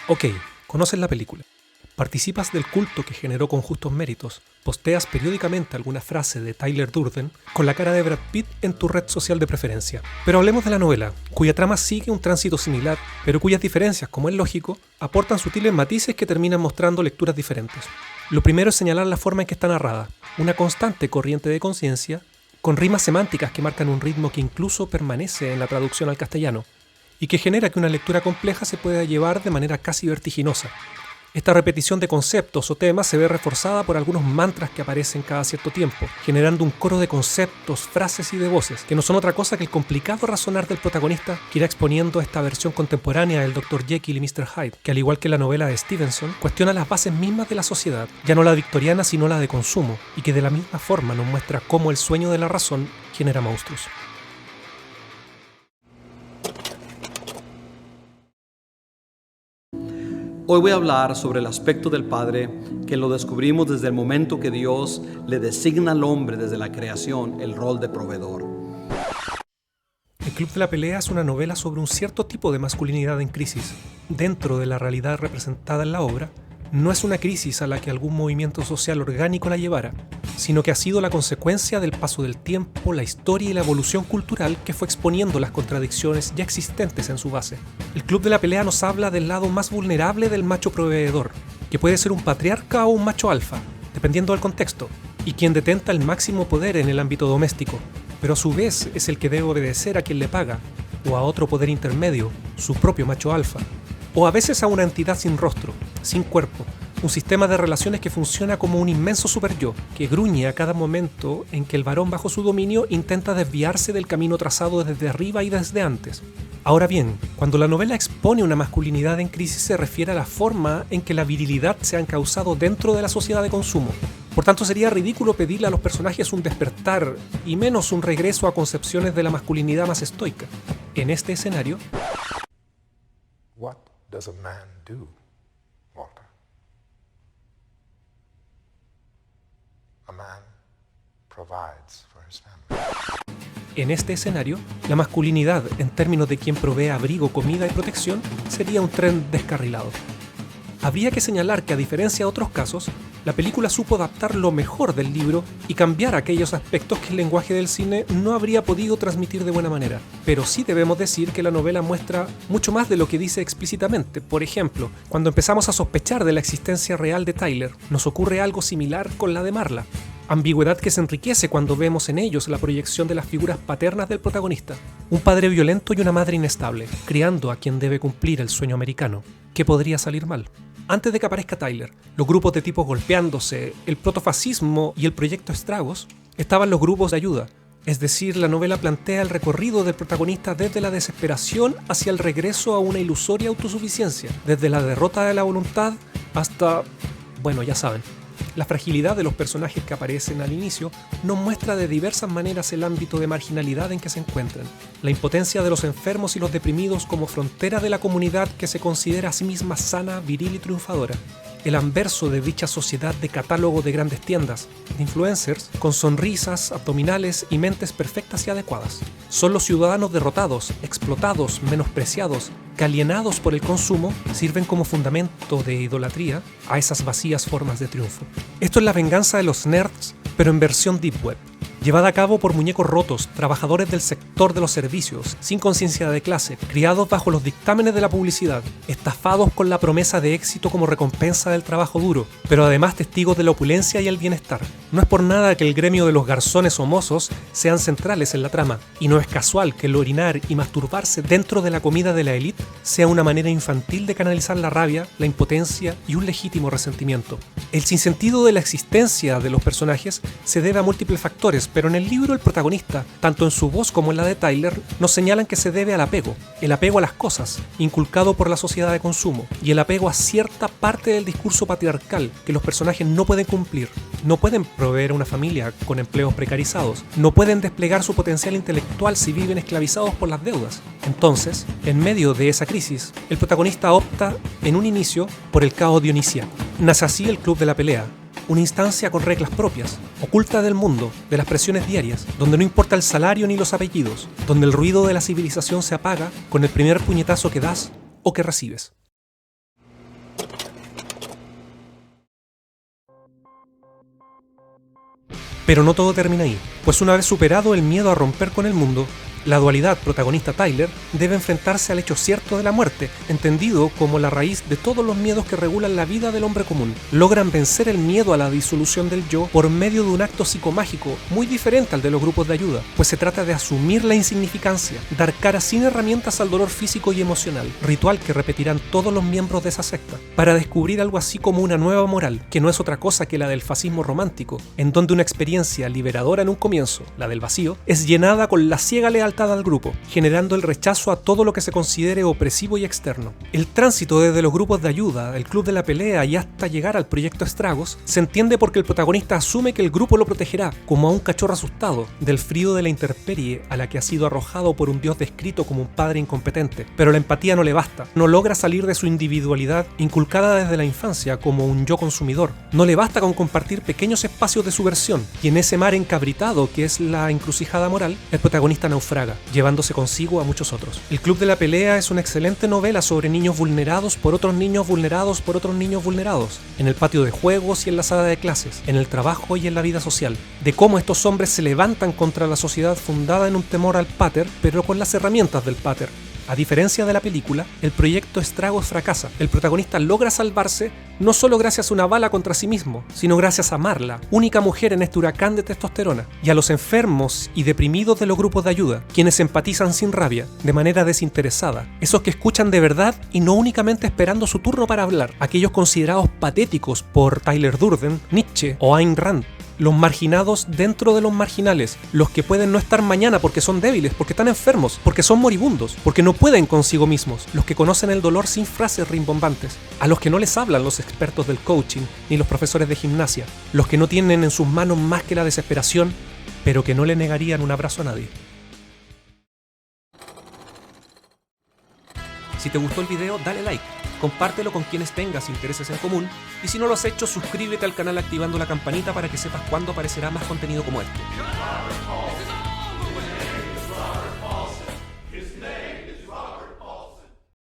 Ok, conoces la película. Participas del culto que generó con justos méritos. Posteas periódicamente alguna frase de Tyler Durden con la cara de Brad Pitt en tu red social de preferencia. Pero hablemos de la novela, cuya trama sigue un tránsito similar, pero cuyas diferencias, como es lógico, aportan sutiles matices que terminan mostrando lecturas diferentes. Lo primero es señalar la forma en que está narrada, una constante corriente de conciencia, con rimas semánticas que marcan un ritmo que incluso permanece en la traducción al castellano, y que genera que una lectura compleja se pueda llevar de manera casi vertiginosa. Esta repetición de conceptos o temas se ve reforzada por algunos mantras que aparecen cada cierto tiempo, generando un coro de conceptos, frases y de voces, que no son otra cosa que el complicado razonar del protagonista que irá exponiendo esta versión contemporánea del Dr. Jekyll y Mr. Hyde, que al igual que la novela de Stevenson, cuestiona las bases mismas de la sociedad, ya no la victoriana sino la de consumo, y que de la misma forma nos muestra cómo el sueño de la razón genera monstruos. Hoy voy a hablar sobre el aspecto del Padre que lo descubrimos desde el momento que Dios le designa al hombre desde la creación el rol de proveedor. El Club de la Pelea es una novela sobre un cierto tipo de masculinidad en crisis. Dentro de la realidad representada en la obra, no es una crisis a la que algún movimiento social orgánico la llevara, sino que ha sido la consecuencia del paso del tiempo, la historia y la evolución cultural que fue exponiendo las contradicciones ya existentes en su base. El Club de la Pelea nos habla del lado más vulnerable del macho proveedor, que puede ser un patriarca o un macho alfa, dependiendo del contexto, y quien detenta el máximo poder en el ámbito doméstico, pero a su vez es el que debe obedecer a quien le paga, o a otro poder intermedio, su propio macho alfa, o a veces a una entidad sin rostro, sin cuerpo, un sistema de relaciones que funciona como un inmenso superyo, que gruñe a cada momento en que el varón bajo su dominio intenta desviarse del camino trazado desde arriba y desde antes. Ahora bien, cuando la novela expone una masculinidad en crisis se refiere a la forma en que la virilidad se ha encauzado dentro de la sociedad de consumo. Por tanto, sería ridículo pedirle a los personajes un despertar y menos un regreso a concepciones de la masculinidad más estoica. En este escenario, What does a man do, Walter? A man provides for his family. la masculinidad, en términos de quien provee abrigo, comida y protección, sería un tren descarrilado. Habría que señalar que, a diferencia de otros casos, la película supo adaptar lo mejor del libro y cambiar aquellos aspectos que el lenguaje del cine no habría podido transmitir de buena manera. Pero sí debemos decir que la novela muestra mucho más de lo que dice explícitamente. Por ejemplo, cuando empezamos a sospechar de la existencia real de Tyler, nos ocurre algo similar con la de Marla. Ambigüedad que se enriquece cuando vemos en ellos la proyección de las figuras paternas del protagonista. Un padre violento y una madre inestable, criando a quien debe cumplir el sueño americano. ¿Qué podría salir mal? Antes de que aparezca Tyler, los grupos de tipos golpeándose, el protofascismo y el proyecto Estragos, estaban los grupos de ayuda. Es decir, la novela plantea el recorrido del protagonista desde la desesperación hacia el regreso a una ilusoria autosuficiencia, desde la derrota de la voluntad hasta, bueno, ya saben. La fragilidad de los personajes que aparecen al inicio nos muestra de diversas maneras el ámbito de marginalidad en que se encuentran, la impotencia de los enfermos y los deprimidos como frontera de la comunidad que se considera a sí misma sana, viril y triunfadora, el anverso de dicha sociedad de catálogo de grandes tiendas, de influencers, con sonrisas, abdominales y mentes perfectas y adecuadas. Son los ciudadanos derrotados, explotados, menospreciados, que alienados por el consumo, sirven como fundamento de idolatría a esas vacías formas de triunfo. Esto es la venganza de los nerds, pero en versión Deep Web, llevada a cabo por muñecos rotos, trabajadores del sector de los servicios, sin conciencia de clase, criados bajo los dictámenes de la publicidad, estafados con la promesa de éxito como recompensa del trabajo duro, pero además testigos de la opulencia y el bienestar. No es por nada que el gremio de los garzones o mozos sean centrales en la trama, y no es casual que el orinar y masturbarse dentro de la comida de la élite sea una manera infantil de canalizar la rabia, la impotencia y un legítimo resentimiento. El sinsentido de la existencia de los personajes se debe a múltiples factores, pero en el libro el protagonista, tanto en su voz como en la de Tyler, nos señalan que se debe al apego, el apego a las cosas, inculcado por la sociedad de consumo, y el apego a cierta parte del discurso patriarcal que los personajes no pueden cumplir. No pueden proveer a una familia con empleos precarizados, no pueden desplegar su potencial intelectual si viven esclavizados por las deudas. Entonces, en medio de esa crisis, el protagonista opta, en un inicio, por el caos dionisiaco. Nace así el Club de la Pelea, una instancia con reglas propias, oculta del mundo, de las presiones diarias, donde no importa el salario ni los apellidos, donde el ruido de la civilización se apaga con el primer puñetazo que das o que recibes. Pero no todo termina ahí, pues una vez superado el miedo a romper con el mundo, la dualidad protagonista Tyler debe enfrentarse al hecho cierto de la muerte, entendido como la raíz de todos los miedos que regulan la vida del hombre común. Logran vencer el miedo a la disolución del yo por medio de un acto psicomágico muy diferente al de los grupos de ayuda, pues se trata de asumir la insignificancia, dar cara sin herramientas al dolor físico y emocional, ritual que repetirán todos los miembros de esa secta, para descubrir algo así como una nueva moral, que no es otra cosa que la del fascismo romántico, en donde una experiencia liberadora en un comienzo, la del vacío, es llenada con la ciega lealtad al grupo, generando el rechazo a todo lo que se considere opresivo y externo. El tránsito desde los grupos de ayuda, el club de la pelea y hasta llegar al proyecto Estragos se entiende porque el protagonista asume que el grupo lo protegerá, como a un cachorro asustado, del frío de la intemperie a la que ha sido arrojado por un dios descrito como un padre incompetente. Pero la empatía no le basta, no logra salir de su individualidad inculcada desde la infancia como un yo consumidor. No le basta con compartir pequeños espacios de su versión, y en ese mar encabritado que es la encrucijada moral, el protagonista naufraga, llevándose consigo a muchos otros. El Club de la Pelea es una excelente novela sobre niños vulnerados por otros niños vulnerados por otros niños vulnerados, en el patio de juegos y en la sala de clases, en el trabajo y en la vida social, de cómo estos hombres se levantan contra la sociedad fundada en un temor al pater, pero con las herramientas del pater. A diferencia de la película, el proyecto Estragos fracasa. El protagonista logra salvarse no solo gracias a una bala contra sí mismo, sino gracias a Marla, única mujer en este huracán de testosterona, y a los enfermos y deprimidos de los grupos de ayuda, quienes empatizan sin rabia, de manera desinteresada, esos que escuchan de verdad y no únicamente esperando su turno para hablar, aquellos considerados patéticos por Tyler Durden, Nietzsche o Ayn Rand. Los marginados dentro de los marginales, los que pueden no estar mañana porque son débiles, porque están enfermos, porque son moribundos, porque no pueden consigo mismos, los que conocen el dolor sin frases rimbombantes, a los que no les hablan los expertos del coaching ni los profesores de gimnasia, los que no tienen en sus manos más que la desesperación, pero que no le negarían un abrazo a nadie. Si te gustó el video, dale like, compártelo con quienes tengas intereses en común y si no lo has hecho, suscríbete al canal activando la campanita para que sepas cuándo aparecerá más contenido como este.